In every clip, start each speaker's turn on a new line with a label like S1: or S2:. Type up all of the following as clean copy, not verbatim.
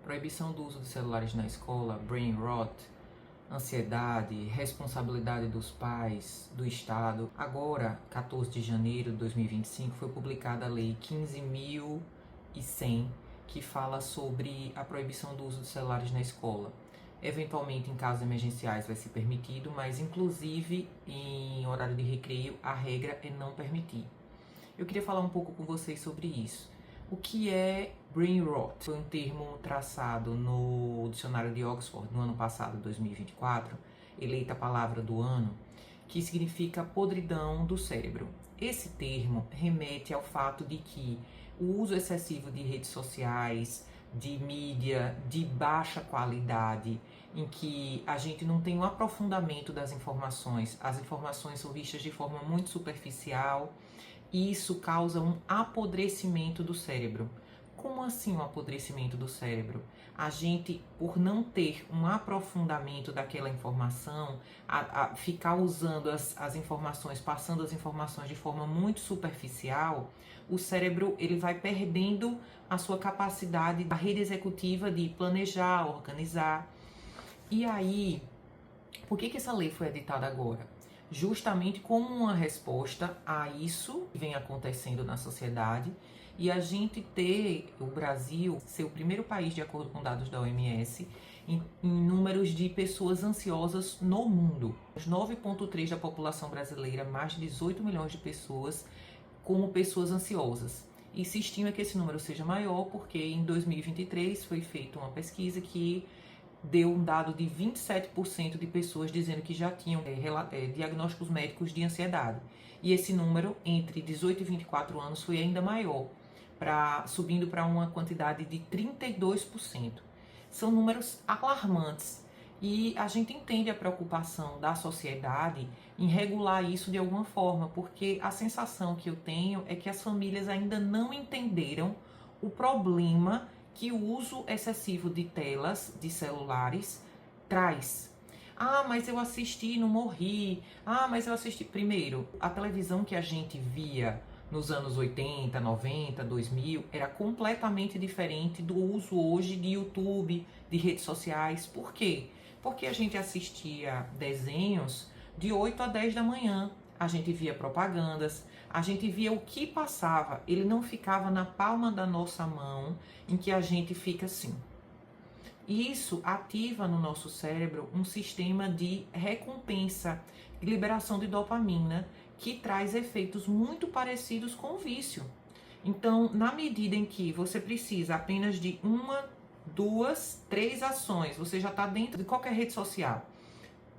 S1: Proibição do uso de celulares na escola, brain rot, ansiedade, responsabilidade dos pais, do Estado. Agora, 14 de janeiro de 2025, foi publicada a Lei 15.100, que fala sobre a proibição do uso de celulares na escola. Eventualmente, em casos emergenciais, vai ser permitido, mas inclusive em horário de recreio, a regra é não permitir. Eu queria falar um pouco com vocês sobre isso. O que é brain rot? Foi um termo traçado no dicionário de Oxford no ano passado, 2024, eleita a palavra do ano, que significa podridão do cérebro. Esse termo remete ao fato de que o uso excessivo de redes sociais, de mídia de baixa qualidade, em que a gente não tem um aprofundamento das informações, as informações são vistas de forma muito superficial, e isso causa um apodrecimento do cérebro. Como assim um apodrecimento do cérebro? A gente, por não ter um aprofundamento daquela informação, ficar usando as informações, passando as informações de forma muito superficial, o cérebro ele vai perdendo a sua capacidade da rede executiva de planejar, organizar. E aí, por que essa lei foi editada agora? Justamente como uma resposta a isso que vem acontecendo na sociedade e a gente ter o Brasil ser o primeiro país, de acordo com dados da OMS, em números de pessoas ansiosas no mundo. 9,3% da população brasileira, mais de 18 milhões de pessoas, como pessoas ansiosas. E se estima que esse número seja maior porque em 2023 foi feita uma pesquisa que deu um dado de 27% de pessoas dizendo que já tinham diagnósticos médicos de ansiedade. E esse número, entre 18 e 24 anos, foi ainda maior, subindo para uma quantidade de 32%. São números alarmantes. E a gente entende a preocupação da sociedade em regular isso de alguma forma, porque a sensação que eu tenho é que as famílias ainda não entenderam o problema que o uso excessivo de telas, de celulares, traz. Ah, mas eu assisti e não morri. Ah, mas eu assisti... Primeiro, a televisão que a gente via nos anos 80, 90, 2000, era completamente diferente do uso hoje de YouTube, de redes sociais. Por quê? Porque a gente assistia desenhos de 8 a 10 da manhã. A gente via propagandas, a gente via o que passava, ele não ficava na palma da nossa mão, em que a gente fica assim. Isso ativa no nosso cérebro um sistema de recompensa, liberação de dopamina, que traz efeitos muito parecidos com o vício. Então, na medida em que você precisa apenas de 1, 2, 3 ações, você já está dentro de qualquer rede social,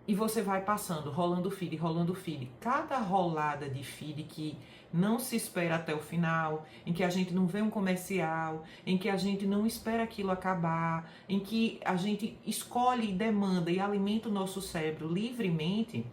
S1: e você vai passando, rolando feed, rolando feed. Cada rolada de feed que não se espera até o final, em que a gente não vê um comercial, em que a gente não espera aquilo acabar, em que a gente escolhe, demanda e alimenta o nosso cérebro livremente,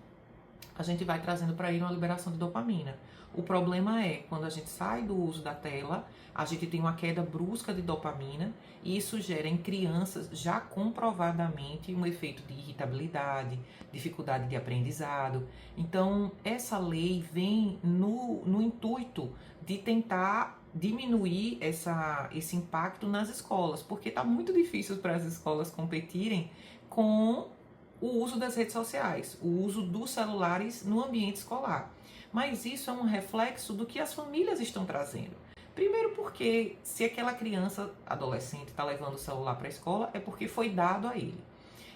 S1: a gente vai trazendo para ele uma liberação de dopamina. O problema é, quando a gente sai do uso da tela, a gente tem uma queda brusca de dopamina e isso gera em crianças já comprovadamente um efeito de irritabilidade, dificuldade de aprendizado. Então, essa lei vem no intuito de tentar diminuir esse impacto nas escolas, porque está muito difícil para as escolas competirem com o uso das redes sociais, o uso dos celulares no ambiente escolar. Mas isso é um reflexo do que as famílias estão trazendo. Primeiro porque se aquela criança, adolescente, está levando o celular para a escola, é porque foi dado a ele.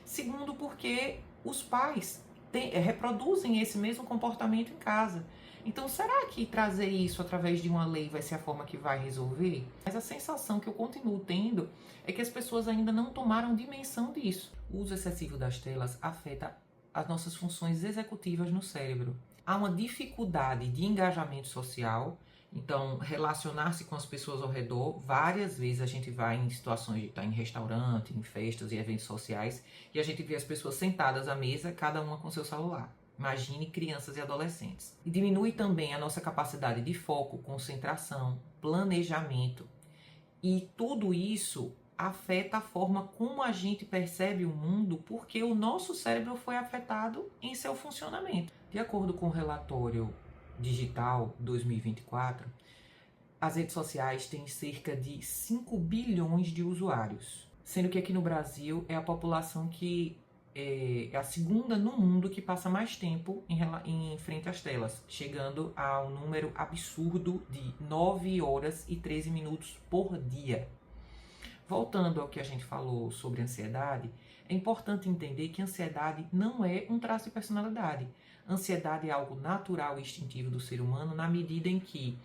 S1: Segundo porque os pais reproduzem esse mesmo comportamento em casa. Então, será que trazer isso através de uma lei vai ser a forma que vai resolver? Mas a sensação que eu continuo tendo é que as pessoas ainda não tomaram dimensão disso. O uso excessivo das telas afeta as nossas funções executivas no cérebro. Há uma dificuldade de engajamento social, então relacionar-se com as pessoas ao redor. Várias vezes a gente vai em situações de estar em restaurante, em festas e eventos sociais, e a gente vê as pessoas sentadas à mesa, cada uma com seu celular. Imagine crianças e adolescentes. E diminui também a nossa capacidade de foco, concentração, planejamento. E tudo isso afeta a forma como a gente percebe o mundo, porque o nosso cérebro foi afetado em seu funcionamento. De acordo com o relatório Digital 2024, as redes sociais têm cerca de 5 bilhões de usuários. sendo que aqui no Brasil é a população que é a segunda no mundo que passa mais tempo em frente às telas, chegando a um número absurdo de 9 horas e 13 minutos por dia. Voltando ao que a gente falou sobre ansiedade, é importante entender que ansiedade não é um traço de personalidade. Ansiedade é algo natural e instintivo do ser humano na medida em que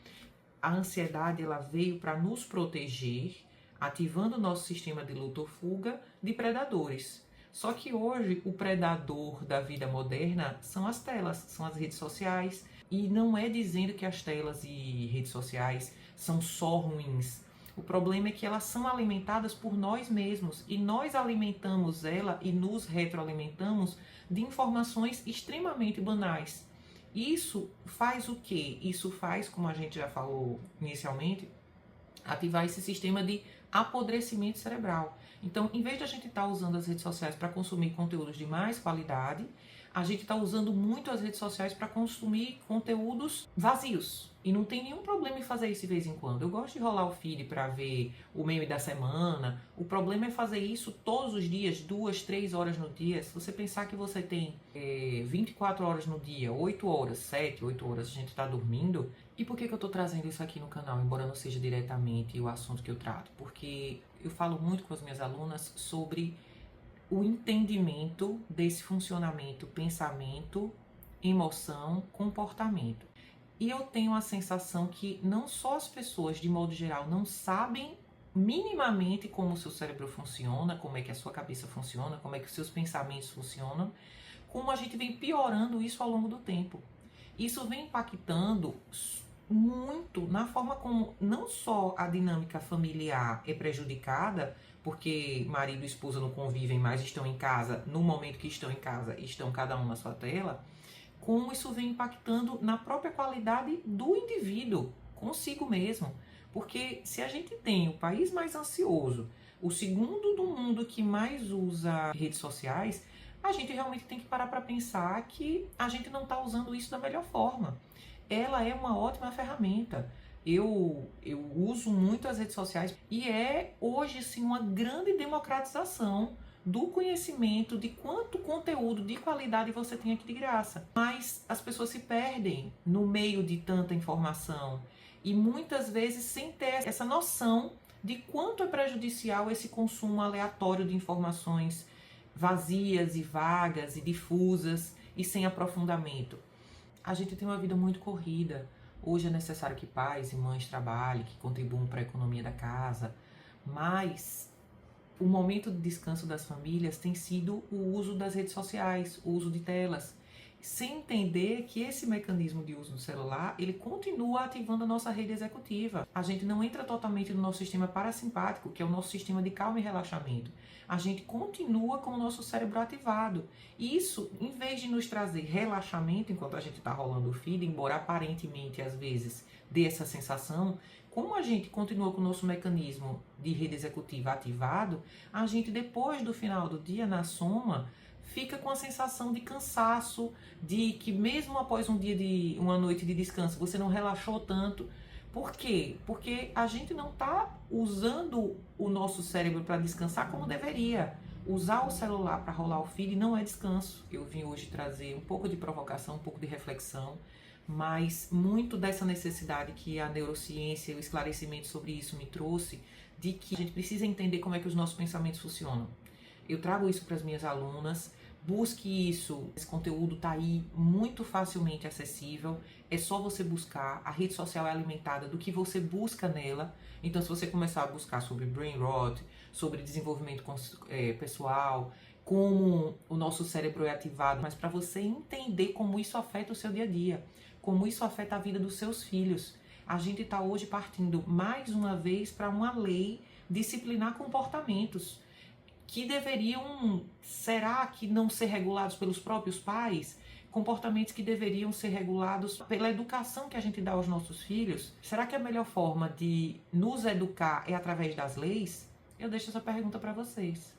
S1: a ansiedade ela veio para nos proteger, ativando o nosso sistema de luta ou fuga de predadores. Só que hoje o predador da vida moderna são as telas, são as redes sociais. E não é dizendo que as telas e redes sociais são só ruins. O problema é que elas são alimentadas por nós mesmos e nós alimentamos ela e nos retroalimentamos de informações extremamente banais. Isso faz o quê? Isso faz, como a gente já falou inicialmente, ativar esse sistema de apodrecimento cerebral. Então, em vez de a gente estar usando as redes sociais para consumir conteúdos de mais qualidade, a gente está usando muito as redes sociais para consumir conteúdos vazios. E não tem nenhum problema em fazer isso de vez em quando. Eu gosto de rolar o feed para ver o meme da semana. O problema é fazer isso todos os dias, 2, 3 horas no dia. Se você pensar que você tem 24 horas no dia, 8 horas, 7, 8 horas a gente está dormindo. E por que eu estou trazendo isso aqui no canal, embora não seja diretamente o assunto que eu trato? Porque eu falo muito com as minhas alunas sobre o entendimento desse funcionamento, pensamento, emoção, comportamento. E eu tenho a sensação que não só as pessoas, de modo geral, não sabem minimamente como o seu cérebro funciona, como é que a sua cabeça funciona, como é que os seus pensamentos funcionam, como a gente vem piorando isso ao longo do tempo. Isso vem impactando muito na forma como não só a dinâmica familiar é prejudicada, porque marido e esposa não convivem, mas estão em casa, no momento que estão em casa, estão cada um na sua tela, como isso vem impactando na própria qualidade do indivíduo, consigo mesmo. Porque se a gente tem o país mais ansioso, o segundo do mundo que mais usa redes sociais, a gente realmente tem que parar para pensar que a gente não está usando isso da melhor forma. Ela é uma ótima ferramenta. Eu uso muito as redes sociais e é hoje sim uma grande democratização do conhecimento de quanto conteúdo de qualidade você tem aqui de graça. Mas as pessoas se perdem no meio de tanta informação e muitas vezes sem ter essa noção de quanto é prejudicial esse consumo aleatório de informações vazias e vagas e difusas e sem aprofundamento. A gente tem uma vida muito corrida. Hoje é necessário que pais e mães trabalhem, que contribuam para a economia da casa, mas o momento de descanso das famílias tem sido o uso das redes sociais, o uso de telas, sem entender que esse mecanismo de uso do celular, ele continua ativando a nossa rede executiva. A gente não entra totalmente no nosso sistema parasimpático, que é o nosso sistema de calma e relaxamento. A gente continua com o nosso cérebro ativado. E isso, em vez de nos trazer relaxamento enquanto a gente está rolando o feed, embora aparentemente, às vezes, dê essa sensação, como a gente continua com o nosso mecanismo de rede executiva ativado, a gente, depois do final do dia, na soma, fica com a sensação de cansaço, de que mesmo após uma noite de descanso, você não relaxou tanto. Por quê? Porque a gente não está usando o nosso cérebro para descansar como deveria. Usar o celular para rolar o feed não é descanso. Eu vim hoje trazer um pouco de provocação, um pouco de reflexão, mas muito dessa necessidade que a neurociência e o esclarecimento sobre isso me trouxe, de que a gente precisa entender como é que os nossos pensamentos funcionam. Eu trago isso para as minhas alunas. Busque isso, esse conteúdo está aí muito facilmente acessível, é só você buscar, a rede social é alimentada do que você busca nela, então se você começar a buscar sobre brain rot, sobre desenvolvimento pessoal, como o nosso cérebro é ativado, mas para você entender como isso afeta o seu dia a dia, como isso afeta a vida dos seus filhos. A gente está hoje partindo mais uma vez para uma lei disciplinar comportamentos, que deveriam, será que não ser regulados pelos próprios pais? Comportamentos que deveriam ser regulados pela educação que a gente dá aos nossos filhos? Será que a melhor forma de nos educar é através das leis? Eu deixo essa pergunta para vocês.